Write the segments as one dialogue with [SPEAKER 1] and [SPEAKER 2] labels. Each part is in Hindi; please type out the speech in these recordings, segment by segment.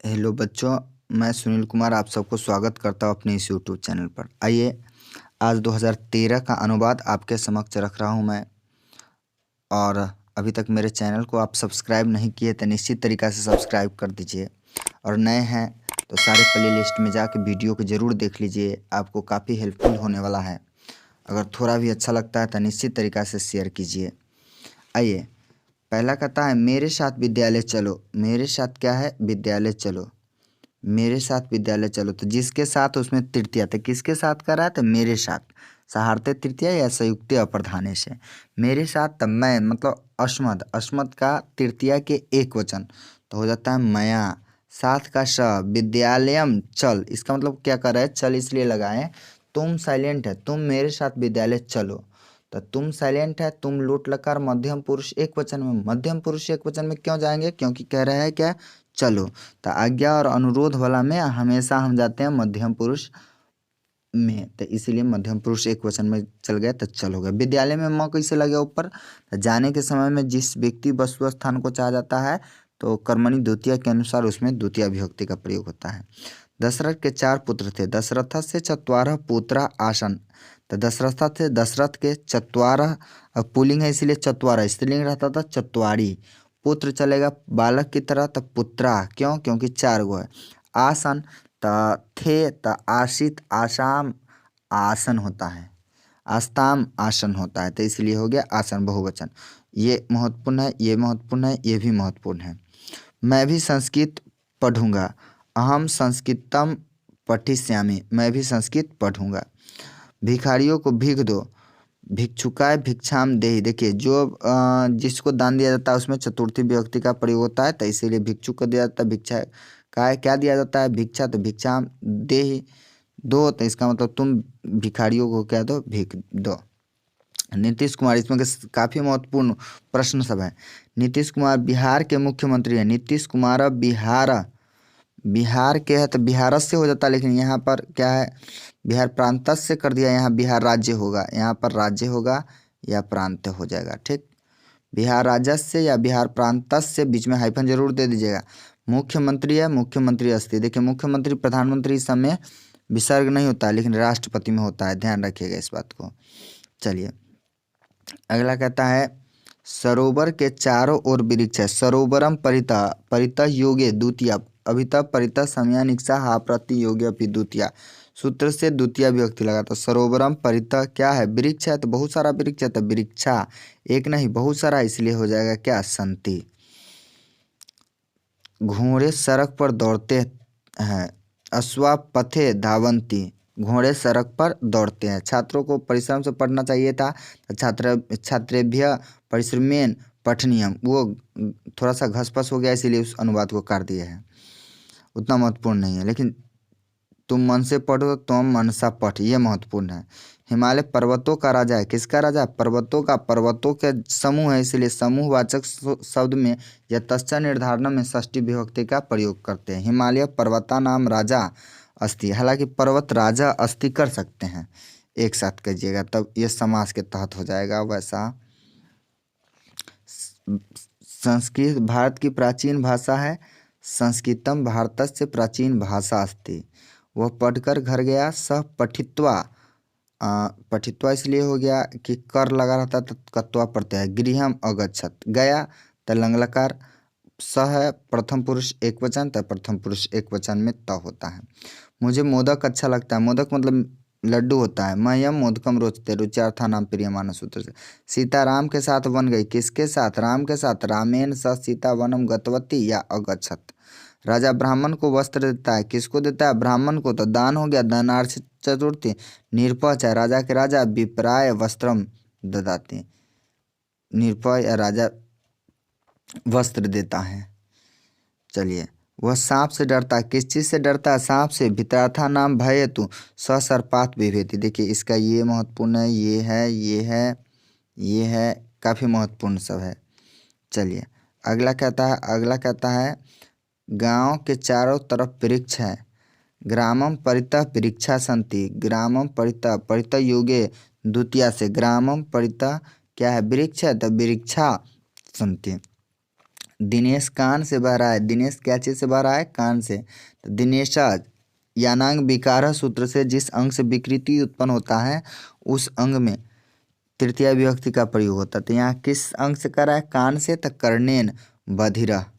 [SPEAKER 1] हेलो बच्चों, मैं सुनील कुमार आप सबको स्वागत करता हूँ अपने इस यूट्यूब चैनल पर। आइए आज 2013 का अनुवाद आपके समक्ष रख रहा हूँ मैं। और अभी तक मेरे चैनल को आप सब्सक्राइब नहीं किए तो निश्चित तरीक़ा से सब्सक्राइब कर दीजिए, और नए हैं तो सारे प्लेलिस्ट में जाके वीडियो को ज़रूर देख लीजिए, आपको काफ़ी हेल्पफुल होने वाला है। अगर थोड़ा भी अच्छा लगता है तो निश्चित तरीक़ा से शेयर कीजिए। आइए, पहला कहता है मेरे साथ विद्यालय चलो। मेरे साथ क्या है? विद्यालय चलो। मेरे साथ विद्यालय चलो, तो जिसके साथ उसमें तृतीया, तो किसके साथ कर रहा है? तो मेरे साथ सहारते तृतीया या संयुक्त अप्रधाने से। मेरे साथ तब मैं मतलब अस्मद, अस्मद का तृतीया के एक वचन तो हो जाता है मया। साथ का स, विद्यालयम चल, इसका मतलब क्या कर रहा है? चल इसलिए लगाए। तुम साइलेंट है, तुम मेरे साथ विद्यालय चलो, तो तुम साइलेंट है, तुम लोट लकार मध्यम पुरुष एक वचन में। मध्यम पुरुष एक वचन में क्यों जाएंगे? क्योंकि कह रहे हैं क्या? चलो। तो आज्ञा और अनुरोध वाला में हमेशा हम जाते हैं मध्यम पुरुष में, तो इसीलिए मध्यम पुरुष एक वचन में चल गया तो चल हो गया। विद्यालय में म कैसे लगे ऊपर? तो जाने के समय में जिस व्यक्ति वस्तु स्थान को चाहा जाता है तो कर्मणि द्वितीय के अनुसार उसमें द्वितीय विभक्ति का प्रयोग होता है। दशरथ के 4 पुत्र थे। दशरथ से चत्वारः पुत्रा आसन। तो दशरथ थे, दशरथ के चत्वारः, अब पुल्लिंग है इसीलिए चत्वारः, स्त्रीलिंग रहता था चत्वारी। पुत्र चलेगा बालक की तरह, तो पुत्रा। क्यों? क्योंकि 4 गो है। आसन त थे, त आशित, आसाम आसन होता है, आस्ताम आसन होता है, तो इसलिए हो गया आसन बहुवचन। ये महत्वपूर्ण है, ये महत्वपूर्ण है, ये भी महत्वपूर्ण है। मैं भी संस्कृत पढ़ूंगा। अहम संस्कृतम पठिष्यामि, मैं भी संस्कृत पढ़ूंगा। भिखारियों को भीख दो। भिक्षुकाय भिक्षाम देहि। देखिए जो जिसको दान दिया जाता है उसमें चतुर्थी विभक्ति का प्रयोग होता है, तो इसीलिए भिक्षुक को दिया जाता है भिक्षा। काय क्या दिया जाता है? भिक्षा, तो भिक्षाम देहि दो, तो इसका मतलब तुम भिखारियों को क्या दो? भीख दो। नीतीश कुमार, इसमें काफ़ी महत्वपूर्ण प्रश्न सब है। नीतीश कुमार बिहार के मुख्यमंत्री हैं। नीतीश कुमार बिहार के है तो बिहारस से हो जाता है, लेकिन यहाँ पर क्या है? बिहार प्रांतस से कर दिया, यहाँ बिहार राज्य होगा, यहाँ पर राज्य होगा या प्रांत हो जाएगा। ठीक, बिहार राजस्य या बिहार प्रांतस से बीच में हाइफन जरूर दे दीजिएगा। मुख्यमंत्री है, मुख्यमंत्री अस्थि। देखिए मुख्यमंत्री प्रधानमंत्री इस समय विसर्ग नहीं होता है, लेकिन राष्ट्रपति में होता है, ध्यान रखिएगा इस बात को। चलिए अगला कहता है सरोवर के चारों ओर वृक्ष है। सरोवरम परितः, परितः योगे द्वितीया, अभितः परितः समयानिक्षा हा प्रति योगे अपि द्वितीया, सूत्र से द्वितीय विभक्ति लगा। तो सरोवरम परितः क्या है? वृक्ष है, तो बहुत सारा वृक्ष है, तो वृक्षा एक नहीं बहुत सारा, इसलिए हो जाएगा क्या? संति। घोड़े सड़क पर दौड़ते हैं। अश्वा पथे धावंती, घोड़े सड़क पर दौड़ते हैं। छात्रों को परिश्रम से पढ़ना चाहिए था, छात्रेभ्य परिश्रमेन पठनीयम, वो थोड़ा सा घसपस हो गया इसीलिए उस अनुवाद को काट दिया है, उतना महत्वपूर्ण नहीं है। लेकिन तुम मन से पढ़ो, तुम मनसा पठ, ये महत्वपूर्ण है। हिमालय पर्वतों का राजा है। किसका राजा? पर्वतों का, पर्वतों के समूह है, इसलिए समूहवाचक शब्द में या तस्य निर्धारण में षष्ठी विभक्ति का प्रयोग करते हैं। हिमालय पर्वता नाम राजा अस्ति, हालांकि पर्वत राजा अस्ति कर सकते हैं, एक साथ करिएगा तब ये समास के तहत हो जाएगा। वैसा संस्कृत भारत की प्राचीन भाषा है। संस्कृतम भारतस्य प्राचीन भाषा अस्ति। वह पढ़कर घर गया। सह पठित्वा, पठित्वा इसलिए हो गया कि कर लगा रहता तो कत्वा पढ़ते हैं। गृहम अगच्छत, गया तो लंगलकार। सह है प्रथम पुरुष एक वचन, तो प्रथम पुरुष एक वचन में त होता है। मुझे मोदक अच्छा लगता है। मोदक मतलब लड्डू होता है। मयम मोदकम रोचते, रुच्यार्था नाम प्रियमाण सूत्र से। सीता राम के साथ वन गई। किसके साथ? राम के साथ। रामेन स सीता वनम गतवती या अगच्छत। राजा ब्राह्मण को वस्त्र देता है। किसको देता है? ब्राह्मण को, तो दान हो गया। दानार्थ चतुर्थी। निरपच है, राजा के राजा। विप्राय वस्त्रम ददाति, निरपय या राजा वस्त्र देता है। चलिए वह सांप से डरता है। किस चीज़ से डरता है? सांप से। भित्राथा नाम भय तु स सर्पात विभेति। देखिए इसका ये महत्वपूर्ण है, ये है, ये है, ये है, काफ़ी महत्वपूर्ण सब है। चलिए अगला कहता है गांव के चारों तरफ वृक्ष है। ग्रामम परितः वृक्षा संति। ग्रामम परितः, परितः योगे द्वितीया से। ग्रामम परितः क्या है? वृक्ष है, तो वृक्षा संति। दिनेश कान से बह रहा है। दिनेश क्या चीज़ से बह रहा है? कान से। तो दिनेशा यानांग विकारः सूत्र से जिस अंग से विकृति उत्पन्न होता है उस अंग में तृतीया विभक्ति का प्रयोग होता है। तो यहाँ किस अंग से कर रहा है? कान से। तो कर्णेन बधिरा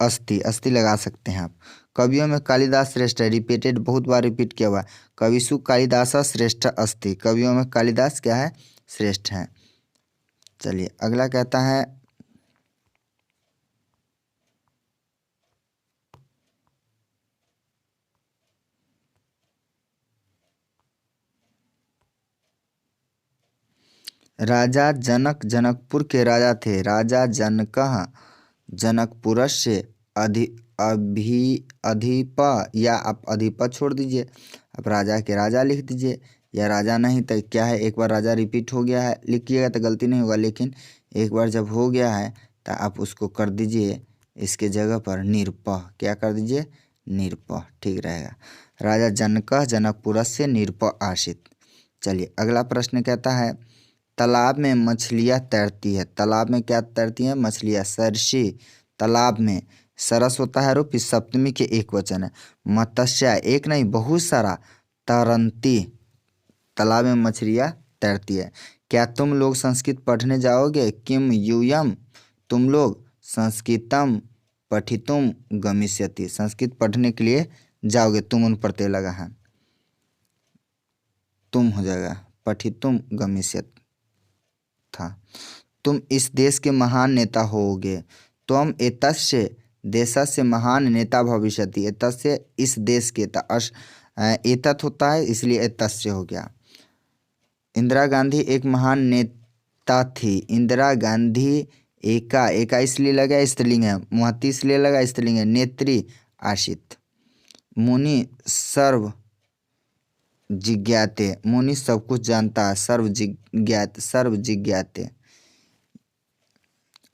[SPEAKER 1] अस्थि, अस्थि लगा सकते हैं आप। कवियों में कालिदास श्रेष्ठ है, रिपीटेड बहुत बार रिपीट किया हुआ है। कविसु कालिदास श्रेष्ठ अस्थि, कवियों में कालिदास क्या है? श्रेष्ठ है। चलिए अगला कहता है राजा जनक जनकपुर के राजा थे। राजा जनकः जनकपुरस्य अधिप, या आप अधिप छोड़ दीजिए, आप राजा के राजा लिख दीजिए, या राजा नहीं तो क्या है, एक बार राजा रिपीट हो गया है लिखिएगा तो गलती नहीं होगा, लेकिन एक बार जब हो गया है तो आप उसको कर दीजिए इसके जगह पर निरपः। क्या कर दीजिए? निरपः, ठीक रहेगा। राजा जनकः जनकपुरस्य निरपः आसीत्। चलिए अगला प्रश्न कहता है तालाब में मछलियाँ तैरती है। तालाब में क्या तैरती हैं? मछलियाँ। सरसी तालाब में, सरस होता है रूप, इस सप्तमी के एक वचन है। मत्स्य एक नहीं बहुत सारा, तरंती तालाब में मछलियाँ तैरती है। क्या तुम लोग संस्कृत पढ़ने जाओगे? किम यूयम, तुम लोग संस्कृतम पठितुम गमिष्यति, संस्कृत पढ़ने के लिए जाओगे। तुम उन प्रत्यय लगा है, तुम हो जाएगा, पठितुम गमिष्यत था। तुम इस देश के महान नेता होगे। त्वम एतस्य देशस्य महान नेता भविष्यति, एतस्य इस देश के, एतत् होता है इसलिए एतस्य हो गया। इंदिरा गांधी एक महान नेता थी। इंदिरा गांधी एका, एका इसलिए लगा स्त्रीलिंग है, महती इसलिए लगा स्त्रीलिंग है। नेत्री आशित। मुनि सर्व जिज्ञाते, मुनि सब कुछ जानता है। सर्व जिज्ञाते।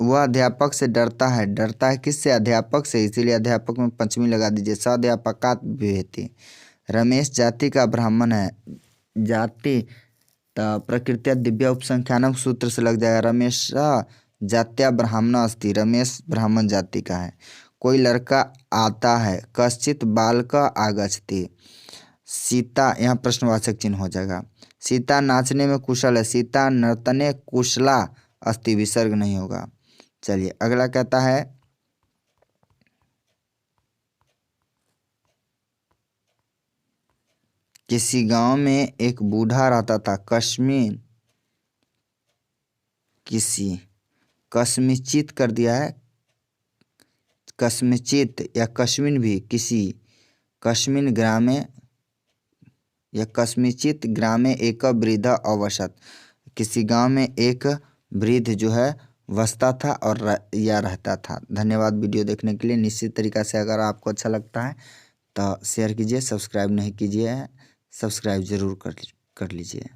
[SPEAKER 1] वह अध्यापक से डरता है। डरता है किससे? अध्यापक से, इसीलिए अध्यापक में पंचमी लगा दीजिए। सध्यापकात् बिभेति। रमेश जाति का ब्राह्मण है। जाति प्रकृत्या दिव्या उपसंख्यानक सूत्र से लग जाएगा। रमेश जात्या ब्राह्मण अस्ति, रमेश ब्राह्मण जाति का है। कोई लड़का आता है। कश्चित बालक आगच्छति। सीता, यहाँ प्रश्नवाचक चिन्ह हो जाएगा। सीता नाचने में कुशल है। सीता नर्तने कुशला अस्ति, विसर्ग नहीं होगा। चलिए अगला कहता है किसी गांव में एक बूढ़ा रहता था। कस्मिचित कर दिया है, कस्मिचित या कस्मिन भी, किसी, कस्मिन ग्रामे या कस्मिचित ग्रामे एक वृद्ध अवसत, किसी गांव में एक वृद्ध जो है वसता था और या रहता था। धन्यवाद वीडियो देखने के लिए। निश्चित तरीक़ा से अगर आपको अच्छा लगता है तो शेयर कीजिए, सब्सक्राइब नहीं कीजिए, सब्सक्राइब ज़रूर कर लीजिए।